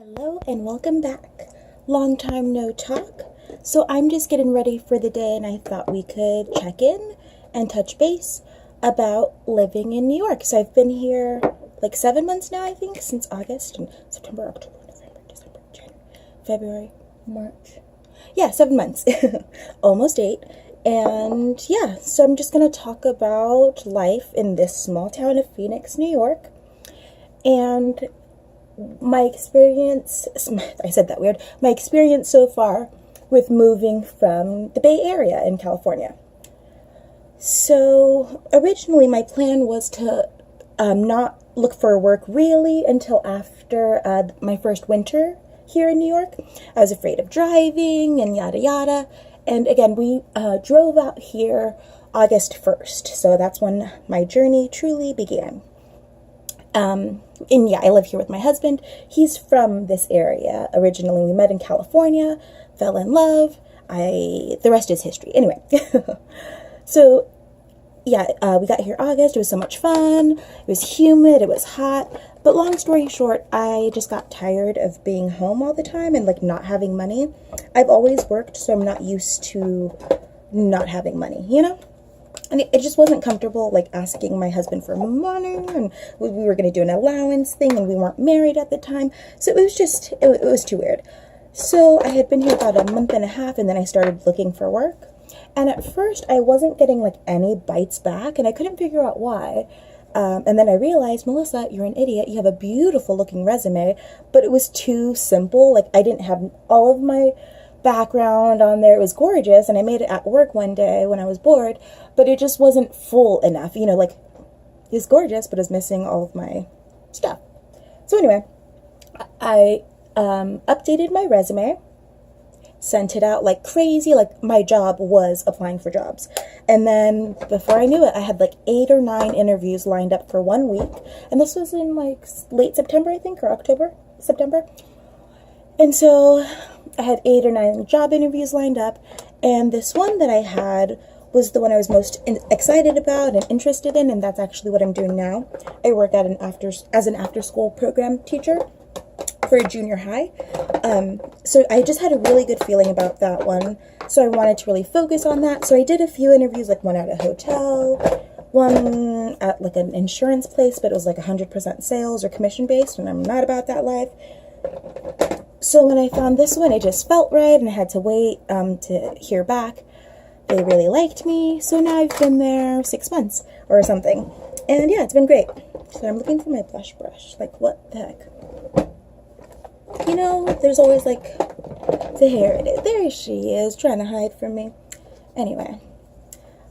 Hello and welcome back. Long time no talk. So I'm just getting ready for the day and I thought we could check in and touch base about living in New York. So I've been here like 7 months now, I think, since August and September, October, November, December, January, February, March. Yeah, 7 months. Almost 8. And yeah, so I'm just going to talk about life in this small town of Phoenix, New York. And my experience, I said that weird, my experience so far with moving from the Bay Area in California. So originally my plan was to not look for work really until after my first winter here in New York. I was afraid of driving and yada yada. And again, we drove out here August 1st. So that's when my journey truly began. And yeah, I live here with my husband. He's from this area originally. We met in California, fell in love. The rest is history. Anyway, so yeah, we got here August. It was so much fun. It was humid. It was hot. But long story short, I just got tired of being home all the time and like not having money. I've always worked, so I'm not used to not having money, you know? And it just wasn't comfortable, like, asking my husband for money, and we were going to do an allowance thing, and we weren't married at the time, so it was just, it was too weird. So I had been here about a month and a half, and then I started looking for work, and at first I wasn't getting, like, any bites back, and I couldn't figure out why. And then I realized, Melissa, you're an idiot, you have a beautiful looking resume, but it was too simple. Like, I didn't have all of my background on there. It was gorgeous, and I made it at work one day when I was bored, but it just wasn't full enough, you know, like, it's gorgeous, but it's missing all of my stuff. So anyway, I updated my resume, sent it out like crazy, like my job was applying for jobs, and then before I knew it, I had like 8 or 9 interviews lined up for 1 week, and this was in like late September, I think, or September. And so I had 8 or 9 job interviews lined up, and this one that I had was the one I was most excited about and interested in, and that's actually what I'm doing now. I work at as an after-school program teacher for junior high. So I just had a really good feeling about that one, so I wanted to really focus on that. So I did a few interviews, like one at a hotel, one at like an insurance place, but it was like 100% sales or commission-based, and I'm not about that life. So when I found this one, it just felt right, and I had to wait to hear back. They really liked me, so now I've been there 6 months or something. And yeah, it's been great. So I'm looking for my blush brush. Like, what the heck? You know, there's always like, there it is. There she is, trying to hide from me. Anyway.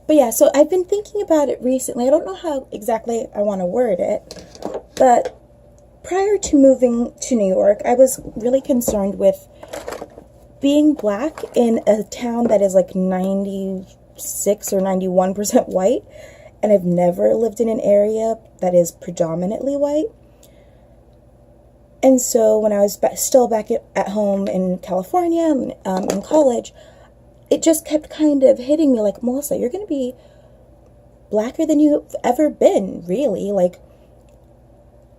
But yeah, so I've been thinking about it recently. I don't know how exactly I want to word it, but prior to moving to New York, I was really concerned with being black in a town that is like 96 or 91% white, and I've never lived in an area that is predominantly white. And so when I was still back at home in California, in college, it just kept kind of hitting me like, Melissa, you're going to be blacker than you've ever been, really. Like,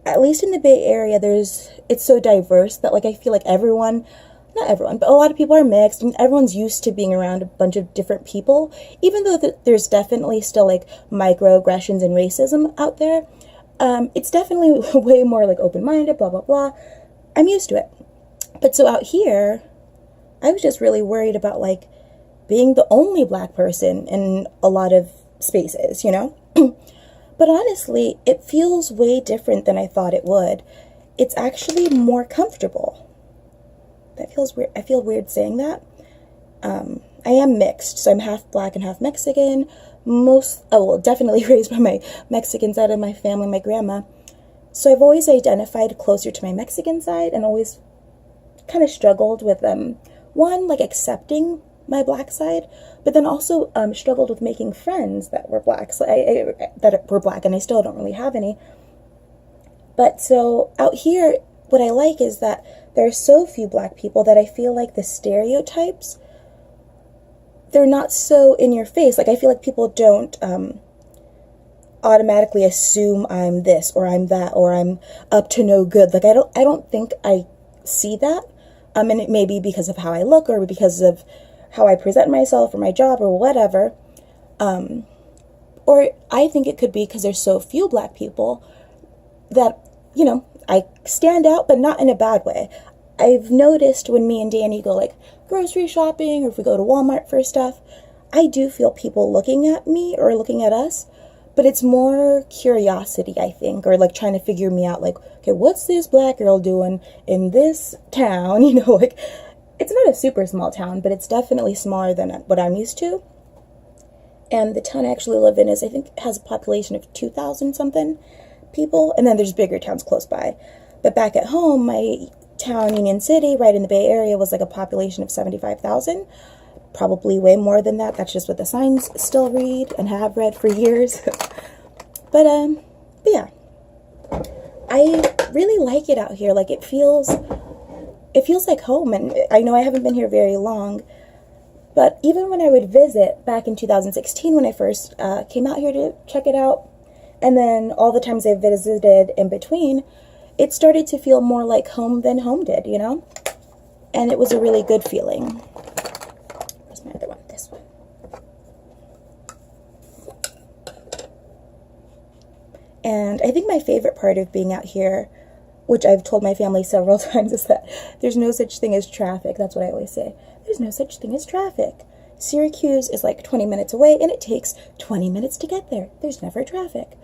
at least in the Bay Area, it's so diverse that, like, I feel like not everyone, but a lot of people are mixed, and everyone's used to being around a bunch of different people, even though there's definitely still, like, microaggressions and racism out there. It's definitely way more, like, open-minded, blah, blah, blah. I'm used to it. But so out here, I was just really worried about, like, being the only black person in a lot of spaces, you know? But honestly, it feels way different than I thought it would. It's actually more comfortable. That feels weird. I feel weird saying that. I am mixed, so I'm half black and half Mexican. Definitely raised by my Mexican side of my family, my grandma. So I've always identified closer to my Mexican side and always kind of struggled with, one, like accepting my black side, but then also struggled with making friends that were black. So that were black, and I still don't really have any. But so out here, what I like is that there are so few black people that I feel like the stereotypes, they're not so in your face. Like, I feel like people don't automatically assume I'm this or I'm that or I'm up to no good. Like, I don't think I see that. And it may be because of how I look or because of how I present myself or my job or whatever. Or I think it could be because there's so few black people that, you know, I stand out, but not in a bad way. I've noticed when me and Danny go like grocery shopping or if we go to Walmart for stuff, I do feel people looking at me or looking at us, but it's more curiosity, I think, or like trying to figure me out, like, okay, what's this black girl doing in this town? You know, like, it's not a super small town, but it's definitely smaller than what I'm used to. And the town I actually live in I think, has a population of 2,000 something people, and then there's bigger towns close by. But back at home, my town, Union City, right in the Bay Area, was like a population of 75,000. Probably way more than that. That's just what the signs still read and have read for years. but yeah, I really like it out here. Like, it feels like home. And I know I haven't been here very long, but even when I would visit back in 2016, when I first came out here to check it out, and then all the times I visited in between, it started to feel more like home than home did, you know? And it was a really good feeling. Where's my other one? This one. And I think my favorite part of being out here, which I've told my family several times, is that there's no such thing as traffic. That's what I always say. There's no such thing as traffic. Syracuse is like 20 minutes away, and it takes 20 minutes to get there. There's never traffic.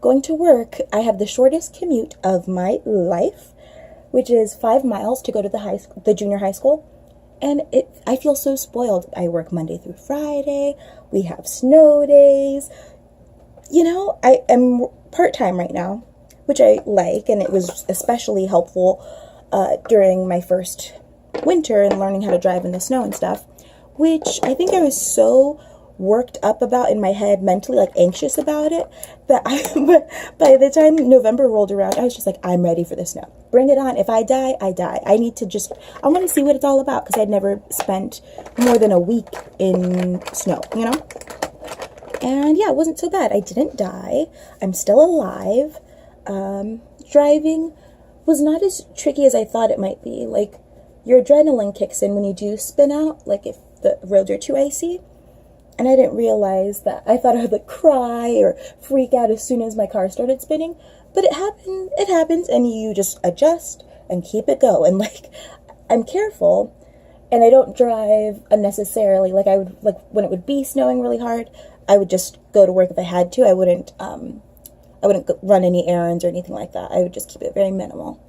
Going to work, I have the shortest commute of my life, which is 5 miles to go to the junior high school. And I feel so spoiled. I work Monday through Friday. We have snow days. You know, I am part-time right now, which I like, and it was especially helpful during my first winter and learning how to drive in the snow and stuff, which I think I was so worked up about in my head mentally, like anxious about it, that by the time November rolled around, I was just like, I'm ready for the snow. Bring it on. If I die, I die. I want to see what it's all about, because I'd never spent more than a week in snow, you know? And yeah, it wasn't so bad. I didn't die. I'm still alive. Driving was not as tricky as I thought it might be. Like, your adrenaline kicks in when you do spin out, like if the roads are too icy. And I didn't realize that. I thought I would like cry or freak out as soon as my car started spinning. But it happens, and you just adjust and keep it going. Like, I'm careful, and I don't drive unnecessarily. Like, I would, like, when it would be snowing really hard, I would just go to work if I had to. I wouldn't run any errands or anything like that. I would just keep it very minimal.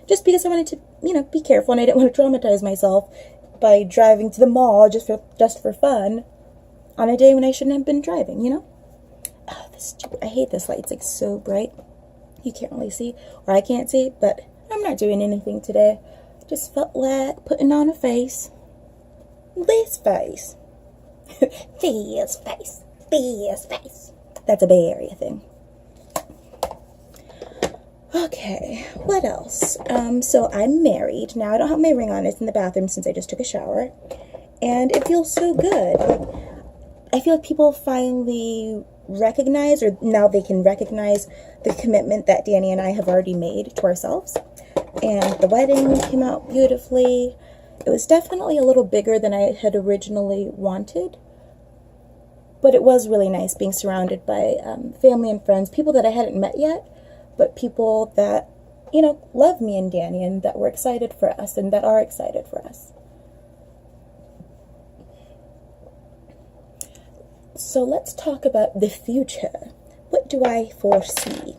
Just because I wanted to, you know, be careful, and I didn't want to traumatize myself by driving to the mall just for fun on a day when I shouldn't have been driving, you know? Oh, I hate this light. It's like so bright. You can't really see, or I can't see, but I'm not doing anything today. Just felt like putting on a face. This face. This face. This face. That's a Bay Area thing. Okay, what else? So I'm married. Now I don't have my ring on. It's in the bathroom since I just took a shower. And it feels so good. Like, I feel like people finally recognize, or now they can recognize, the commitment that Danny and I have already made to ourselves. And the wedding came out beautifully. It was definitely a little bigger than I had originally wanted. But it was really nice being surrounded by family and friends, people that I hadn't met yet, but people that, you know, love me and Danny and that were excited for us and that are excited for us. So let's talk about the future. What do I foresee?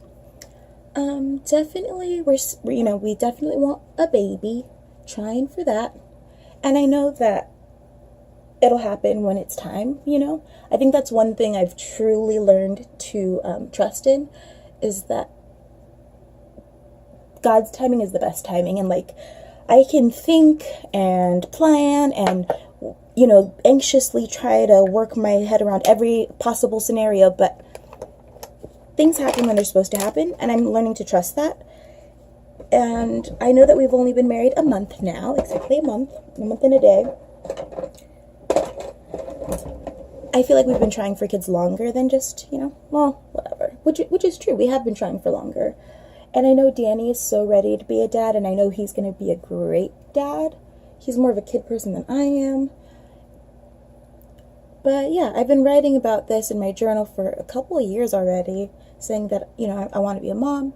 Definitely, we definitely want a baby, trying for that. And I know that it'll happen when it's time, you know? I think that's one thing I've truly learned to trust in, is that God's timing is the best timing. And like, I can think and plan and, you know, anxiously try to work my head around every possible scenario, but things happen when they're supposed to happen, and I'm learning to trust that. And I know that we've only been married a month now, exactly a month and a day. I feel like we've been trying for kids longer than just, you know, well, whatever, which is true. We have been trying for longer. And I know Danny is so ready to be a dad, and I know he's going to be a great dad. He's more of a kid person than I am. But yeah, I've been writing about this in my journal for a couple of years already, saying that, you know, I want to be a mom.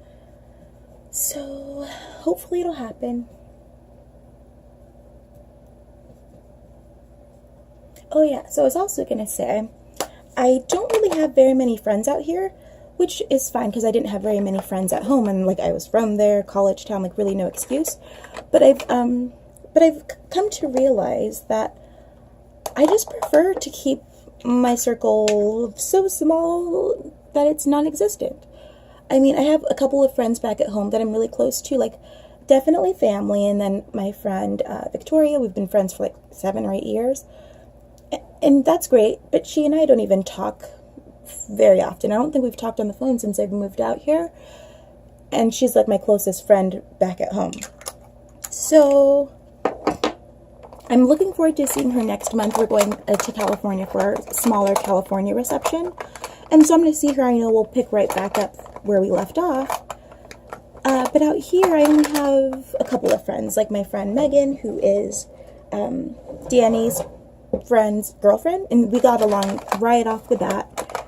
So hopefully it'll happen. Oh yeah, so I was also going to say, I don't really have very many friends out here, which is fine because I didn't have very many friends at home, and like I was from there, college town, like really no excuse. But I've come to realize that I just prefer to keep my circle so small that it's non-existent. I mean, I have a couple of friends back at home that I'm really close to, like definitely family, and then my friend Victoria, we've been friends for like 7 or 8 years. And that's great, but she and I don't even talk very often. I don't think we've talked on the phone since I've moved out here. And she's like my closest friend back at home. So I'm looking forward to seeing her next month. We're going to California for a smaller California reception. And so I'm going to see her. I know we'll pick right back up where we left off. But out here, I only have a couple of friends, like my friend Megan, who is Danny's friend's girlfriend, and we got along right off the bat.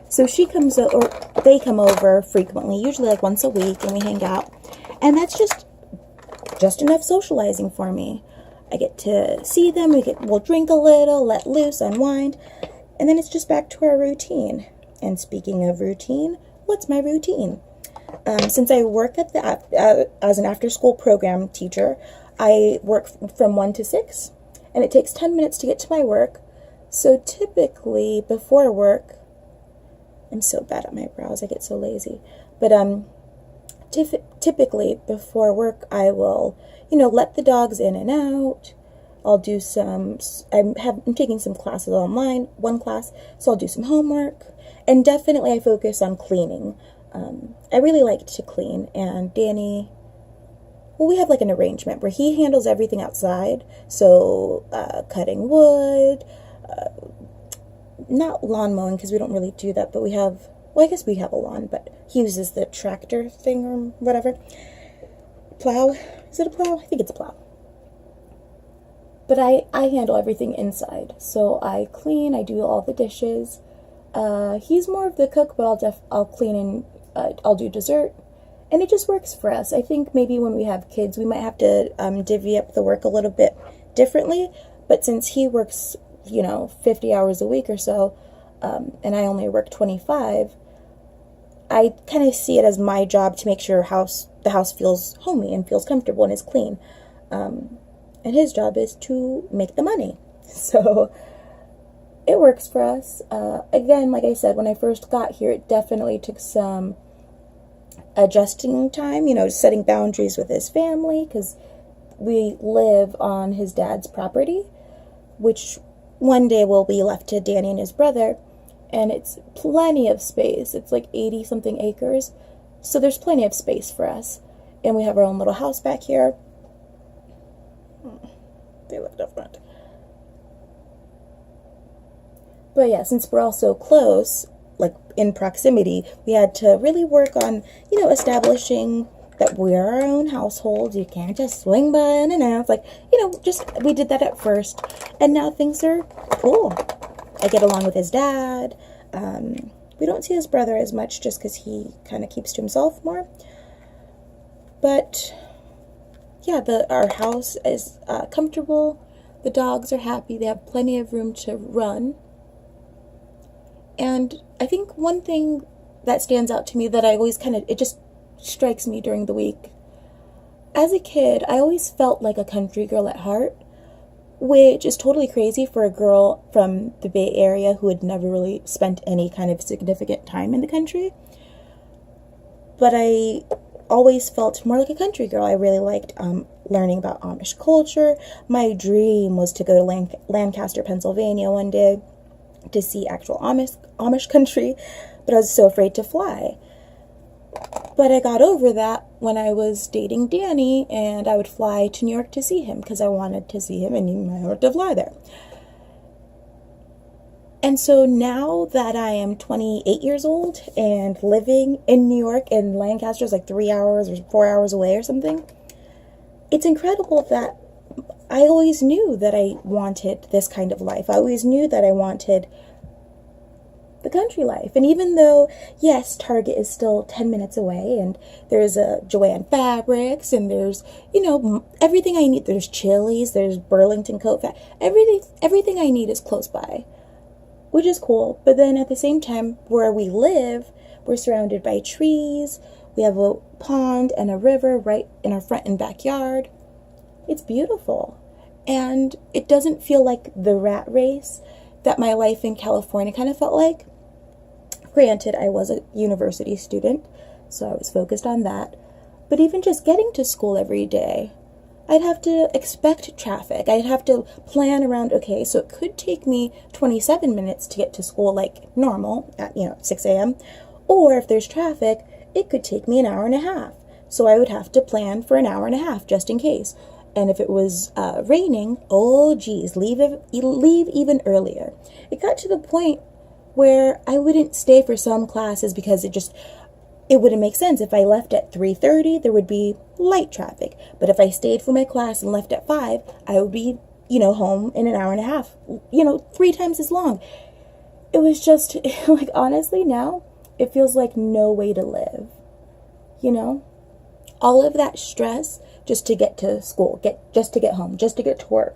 So she comes or they come over frequently, usually like once a week, and we hang out. And that's just enough socializing for me. I get to see them, we'll drink a little, let loose, unwind, and then it's just back to our routine. And speaking of routine, what's my routine? Since I work at as an after-school program teacher, I work from 1 to 6, and it takes 10 minutes to get to my work. So typically before work, I'm so bad at my brows, I get so lazy. But typically before work, I will, you know, let the dogs in and out. I'll do I'm taking some classes online, one class, so I'll do some homework. And definitely I focus on cleaning. I really like to clean, and Danny, well, we have like an arrangement where he handles everything outside. So cutting wood, not lawn mowing because we don't really do that, but we have, well, I guess we have a lawn, but he uses the tractor thing or whatever. Plow, is it a plow? I think it's a plow. But I handle everything inside. So I clean, I do all the dishes. He's more of the cook, but I'll clean and I'll do dessert. And it just works for us. I think maybe when we have kids, we might have to divvy up the work a little bit differently. But since he works, you know, 50 hours a week or so, and I only work 25, I kind of see it as my job to make sure the house feels homey and feels comfortable and is clean. And his job is to make the money. So it works for us. Again, like I said, when I first got here, it definitely took some adjusting time, you know, setting boundaries with his family, because we live on his dad's property, which one day will be left to Danny and his brother, and it's plenty of space. It's like 80 something acres, so there's plenty of space for us, and we have our own little house back here. They look different. But yeah, since we're all so close, like in proximity, we had to really work on, you know, establishing that we're our own household. You can't just swing by in and out. Like, you know, we did that at first, and now things are cool. I get along with his dad. We don't see his brother as much just because he kind of keeps to himself more. But yeah, our house is comfortable. The dogs are happy. They have plenty of room to run. And I think one thing that stands out to me that I always it just strikes me during the week. As a kid, I always felt like a country girl at heart, which is totally crazy for a girl from the Bay Area who had never really spent any kind of significant time in the country. But I always felt more like a country girl. I really liked learning about Amish culture. My dream was to go to Lancaster, Pennsylvania one day to see actual Amish country, but I was so afraid to fly. But I got over that when I was dating Danny, and I would fly to New York to see him because I wanted to see him, and I wanted to fly there. And so now that I am 28 years old and living in New York, and Lancaster is like 3 hours or 4 hours away or something, it's incredible that I always knew that I wanted this kind of life. I always knew that I wanted the country life. And even though, yes, Target is still 10 minutes away, and there's a Joanne Fabrics, and there's, everything I need. There's Chili's, there's Burlington Coat Factory. Everything I need is close by, which is cool. But then at the same time, where we live, we're surrounded by trees. We have a pond and a river right in our front and backyard. It's beautiful. And it doesn't feel like the rat race that my life in California kind of felt like. Granted, I was a university student, so I was focused on that. But even just getting to school every day, I'd have to expect traffic. I'd have to plan around, okay, so it could take me 27 minutes to get to school like normal at, 6 a.m. Or if there's traffic, it could take me an hour and a half. So I would have to plan for an hour and a half just in case. And if it was raining, oh geez, leave even earlier. It got to the point where I wouldn't stay for some classes because it wouldn't make sense. If I left at 3:30, there would be light traffic. But if I stayed for my class and left at 5, I would be, home in an hour and a half, 3 times as long. It was just, like, honestly, now, it feels like no way to live, All of that stress just to get to school, just to get home, just to get to work.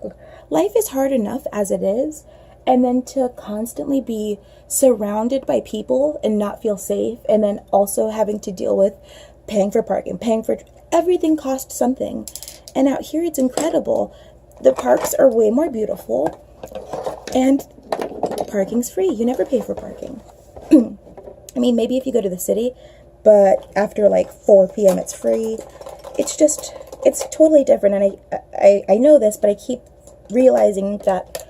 Life is hard enough as it is. And then to constantly be surrounded by people and not feel safe, and then also having to deal with paying for parking, everything costs something. And out here, it's incredible. The parks are way more beautiful, and parking's free. You never pay for parking. I mean, maybe if you go to the city, but after like 4 p.m. it's free. It's totally different. And I know this, but I keep realizing that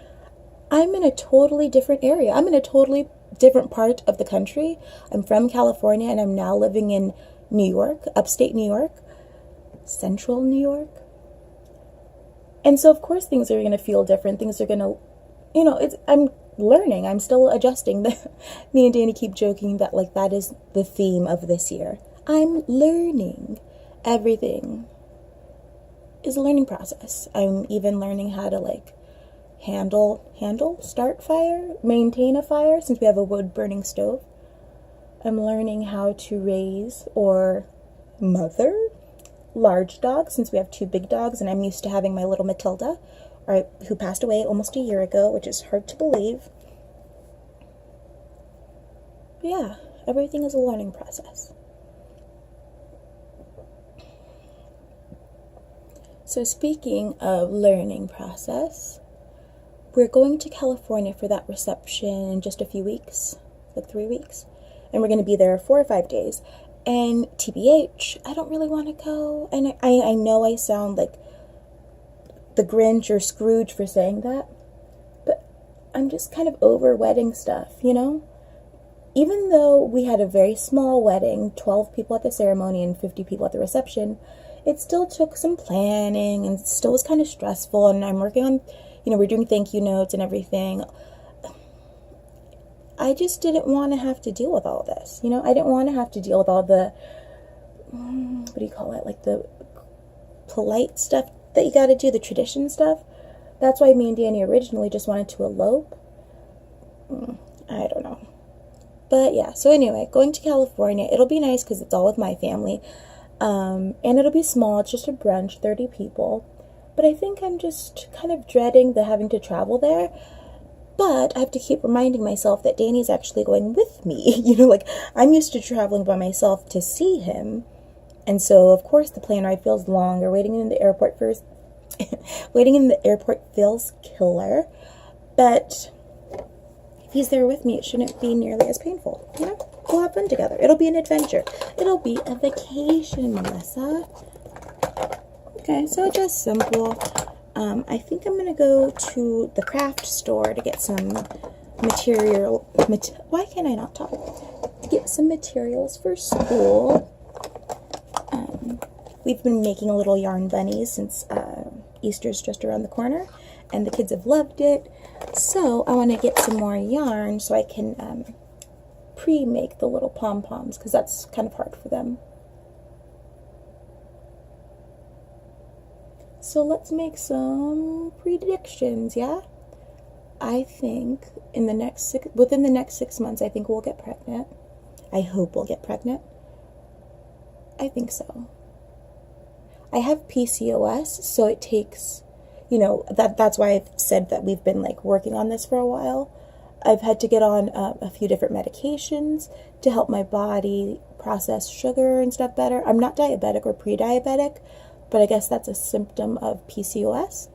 I'm in a totally different area. I'm in a totally different part of the country. I'm from California, and I'm now living in New York, upstate New York, central New York. And so, of course, things are going to feel different. Things are going to, I'm learning. I'm still adjusting. Me and Danny keep joking that, like, that is the theme of this year. I'm learning. Everything is a learning process. I'm even learning how to, like, start fire, maintain a fire, since we have a wood-burning stove. I'm learning how to raise or mother large dogs, since we have 2 big dogs, and I'm used to having my little Matilda, who passed away almost a year ago, which is hard to believe. But yeah, everything is a learning process. So speaking of learning process, we're going to California for that reception in just a few weeks, like 3 weeks. And we're going to be there 4 or 5 days. And TBH, I don't really want to go. And I know I sound like the Grinch or Scrooge for saying that. But I'm just kind of over wedding stuff, Even though we had a very small wedding, 12 people at the ceremony and 50 people at the reception, it still took some planning and still was kind of stressful. And I'm working on, we're doing thank you notes and everything. I just didn't want to have to deal with all this. I didn't want to have to deal with all the, what do you call it? Like the polite stuff that you got to do, the tradition stuff. That's why me and Danny originally just wanted to elope. I don't know. But yeah, so anyway, going to California, it'll be nice because it's all with my family. And it'll be small. It's just a brunch, 30 people. But I think I'm just kind of dreading the having to travel there. But I have to keep reminding myself that Danny's actually going with me. Like, I'm used to traveling by myself to see him. And so, of course, the plane ride feels longer. Waiting in the airport feels killer. But if he's there with me, it shouldn't be nearly as painful. We'll have fun together. It'll be an adventure. It'll be a vacation, Melissa. Okay, so just simple. I think I'm going to go to the craft store to get some why can't I not talk? To get some materials for school. We've been making little yarn bunnies since Easter's just around the corner, and the kids have loved it. So I want to get some more yarn so I can pre-make the little pom-poms, because that's kind of hard for them. So let's make some predictions, yeah? I think within the next 6 months, I think we'll get pregnant. I hope we'll get pregnant. I think so. I have PCOS, so it takes, that's why I've said that we've been like working on this for a while. I've had to get on a few different medications to help my body process sugar and stuff better. I'm not diabetic or pre-diabetic, but I guess that's a symptom of PCOS.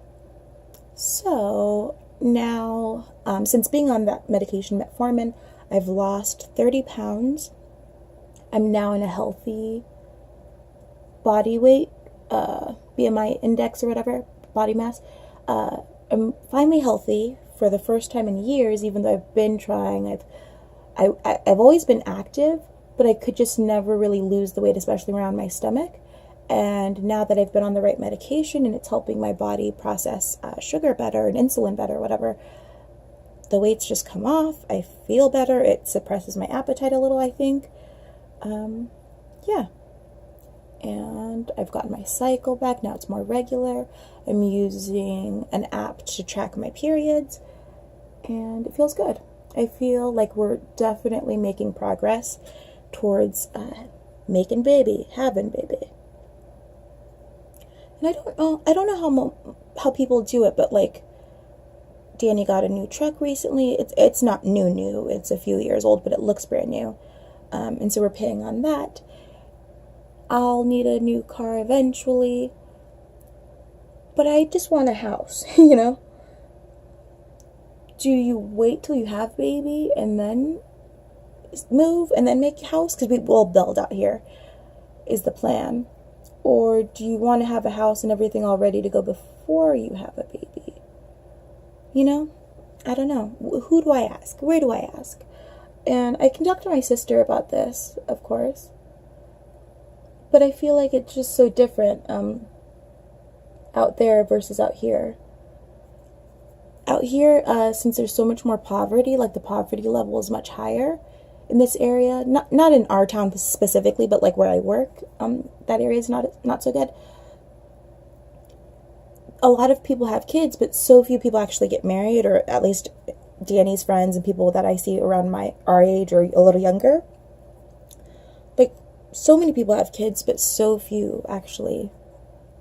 So now, since being on that medication, metformin, I've lost 30 pounds. I'm now in a healthy body weight, BMI index or whatever, body mass. I'm finally healthy for the first time in years, even though I've been trying. I've always been active, but I could just never really lose the weight, especially around my stomach. And now that I've been on the right medication and it's helping my body process sugar better and insulin better, whatever, the weight's just come off. I feel better. It suppresses my appetite a little, I think. Yeah. And I've gotten my cycle back. Now it's more regular. I'm using an app to track my periods, and it feels good. I feel like we're definitely making progress towards making baby, having baby. And I don't know how people do it, but like Danny got a new truck recently. It's not new. It's a few years old, but it looks brand new. And so we're paying on that. I'll need a new car eventually. But I just want a house, Do you wait till you have baby and then move and then make a house? Because we will build out here, is the plan. Or do you want to have a house and everything all ready to go before you have a baby? I don't know. Who do I ask? Where do I ask? And I can talk to my sister about this, of course. But I feel like it's just so different out there versus out here. Out here, since there's so much more poverty, like the poverty level is much higher in this area. Not in our town specifically, but like where I work, that area is not so good. A lot of people have kids, but so few people actually get married, or at least Danny's friends and people that I see around our age or a little younger. Like, so many people have kids, but so few actually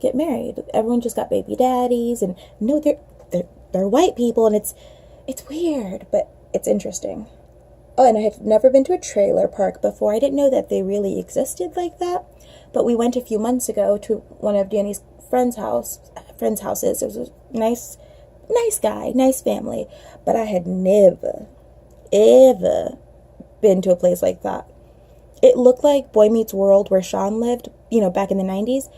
get married. Everyone just got baby daddies, and no, they're white people, and it's weird, but it's interesting. Oh, and I had never been to a trailer park before. I didn't know that they really existed like that. But we went a few months ago to one of Danny's friends' houses. It was a nice guy, nice family. But I had never, ever been to a place like that. It looked like Boy Meets World, where Sean lived, back in the 90s.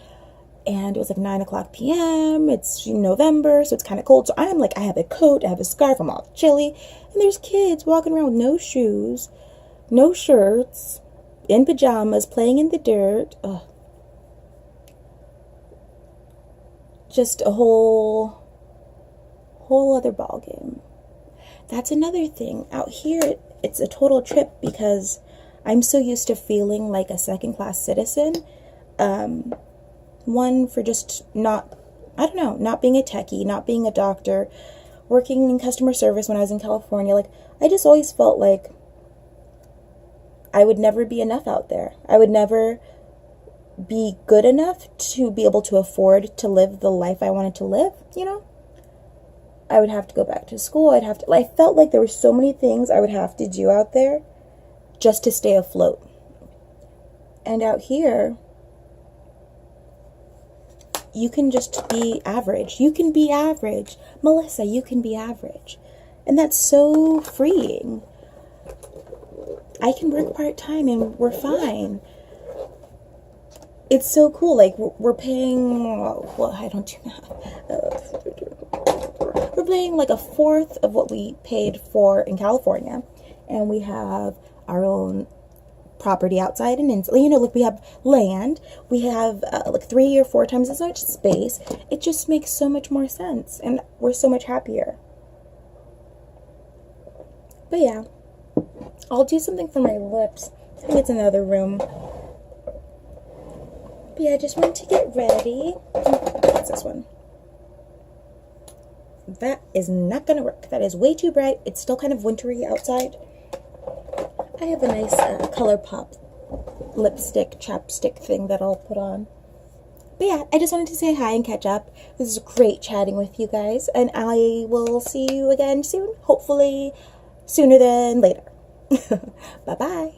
And it was like 9:00 p.m. It's November, so it's kind of cold. So I'm like, I have a coat, I have a scarf, I'm all chilly. And there's kids walking around with no shoes, no shirts, in pajamas, playing in the dirt. Ugh. Just a whole other ballgame. That's another thing. Out here, it's a total trip because I'm so used to feeling like a second-class citizen. One, for just not being a techie, not being a doctor, working in customer service when I was in California. Like, I just always felt like I would never be enough out there. I would never be good enough to be able to afford to live the life I wanted to live, I would have to go back to school. I felt like there were so many things I would have to do out there just to stay afloat. And out here, you can just be average. You can be average. Melissa, you can be average. And that's so freeing. I can work part-time and we're fine. It's so cool. Like, we're paying, well, I don't do that. We're paying like a fourth of what we paid for in California. And we have our own property outside and inside. You know, like we have land, we have like 3 or 4 times as much space. It just makes so much more sense, and we're so much happier. But yeah, I'll do something for my lips. I think it's in the other room. But yeah, I just wanted to get ready. What's this one? That is not gonna work. That is way too bright. It's still kind of wintry outside. I have a nice ColourPop lipstick, chapstick thing that I'll put on. But yeah, I just wanted to say hi and catch up. This is great chatting with you guys, and I will see you again soon. Hopefully sooner than later. Bye-bye.